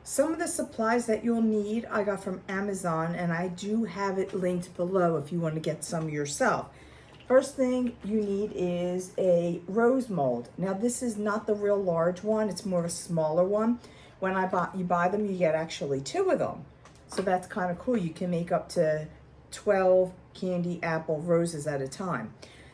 Some of the supplies that you'll need I got from Amazon, and I do have it linked below if you want to get some yourself. First thing you need is a rose mold. Now this is not the real large one, it's more of a smaller one. When you buy them, you get actually 2 of them. So that's kind of cool. You can make up to 12 candy apple roses at a time.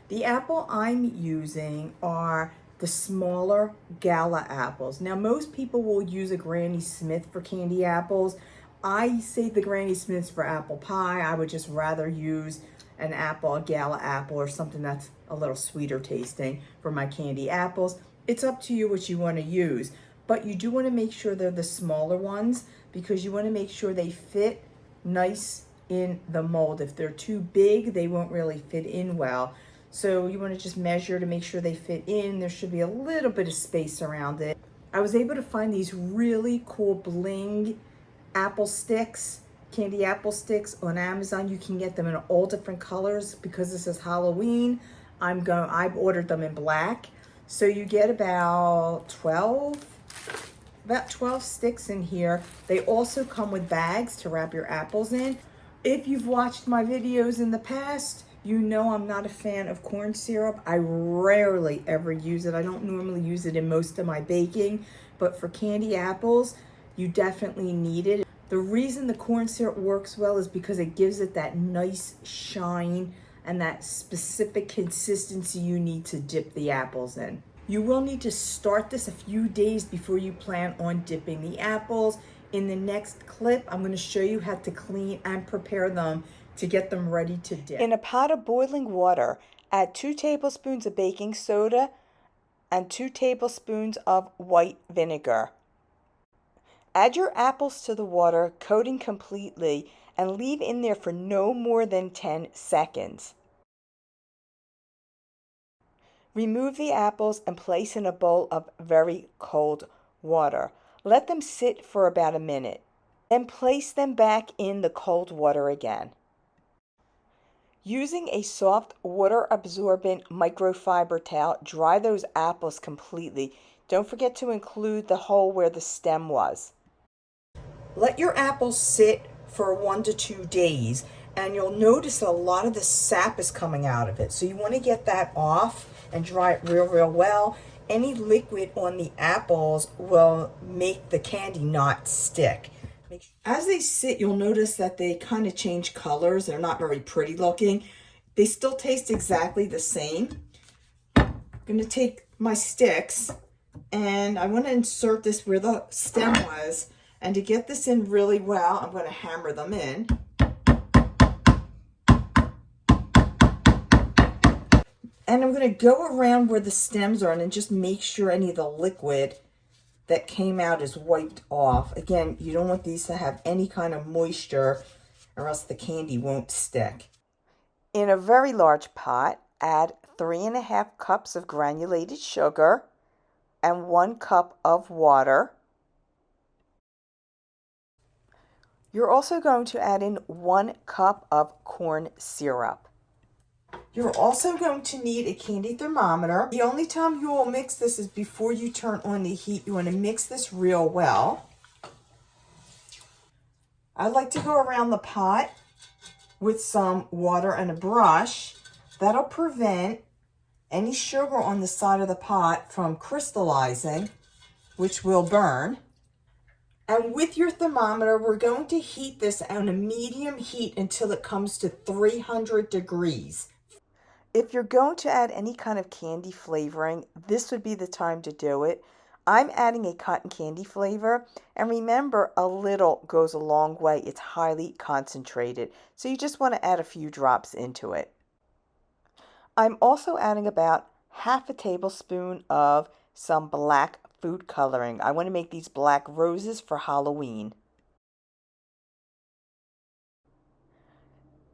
The apple I'm using are the smaller Gala apples. Now most people will use a Granny Smith for candy apples. I save the Granny Smiths for apple pie. I would just rather use an apple, a Gala apple, or something that's a little sweeter tasting for my candy apples. It's up to you what you want to use, but you do want to make sure they're the smaller ones because you want to make sure they fit nice in the mold. If they're too big, they won't really fit in well. So you want to just measure to make sure they fit in. There should be a little bit of space around it. I was able to find these really cool bling apple sticks, candy apple sticks on Amazon. You can get them in all different colors because this is Halloween. I've ordered them in black. So you get about 12 sticks in here. They also come with bags to wrap your apples in. If you've watched my videos in the past, you know I'm not a fan of corn syrup. I rarely ever use it. I don't normally use it in most of my baking, but for candy apples, you definitely need it. The reason the corn syrup works well is because it gives it that nice shine and that specific consistency you need to dip the apples in. You will need to start this a few days before you plan on dipping the apples. In the next clip, I'm going to show you how to clean and prepare them to get them ready to dip. In a pot of boiling water, add 2 tablespoons of baking soda and 2 tablespoons of white vinegar. Add your apples to the water, coating completely, and leave in there for no more than 10 seconds. Remove the apples and place in a bowl of very cold water. Let them sit for about a minute. Then place them back in the cold water again. Using a soft water-absorbent microfiber towel, dry those apples completely. Don't forget to include the hole where the stem was. Let your apples sit for 1 to 2 days, and you'll notice a lot of the sap is coming out of it. So you want to get that off and dry it real well. Any liquid on the apples will make the candy not stick. As they sit, you'll notice that they kind of change colors. They're not very pretty looking. They still taste exactly the same. I'm going to take my sticks and I want to insert this where the stem was. And to get this in really well, I'm going to hammer them in. And I'm going to go around where the stems are and just make sure any of the liquid that came out is wiped off. Again, you don't want these to have any kind of moisture or else the candy won't stick. In a very large pot, add 3½ cups of granulated sugar and 1 cup of water. You're also going to add in 1 cup of corn syrup. You're also going to need a candy thermometer. The only time you will mix this is before you turn on the heat. You want to mix this real well. I like to go around the pot with some water and a brush. That'll prevent any sugar on the side of the pot from crystallizing, which will burn. And with your thermometer, we're going to heat this on a medium heat until it comes to 300 degrees. If you're going to add any kind of candy flavoring, this would be the time to do it. I'm adding a cotton candy flavor, and remember, a little goes a long way. It's highly concentrated, so you just want to add a few drops into it. I'm also adding about ½ a tablespoon of some black food coloring. I want to make these black roses for Halloween.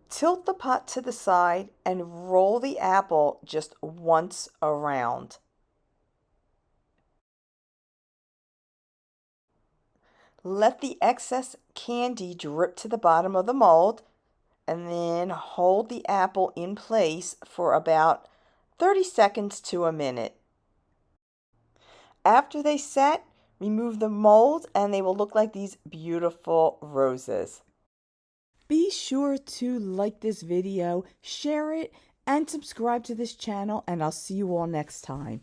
Tilt the pot to the side and roll the apple just once around. Let the excess candy drip to the bottom of the mold and then hold the apple in place for about 30 seconds to a minute. After they set, remove the mold, and they will look like these beautiful roses. Be sure to like this video, share it, and subscribe to this channel, and I'll see you all next time.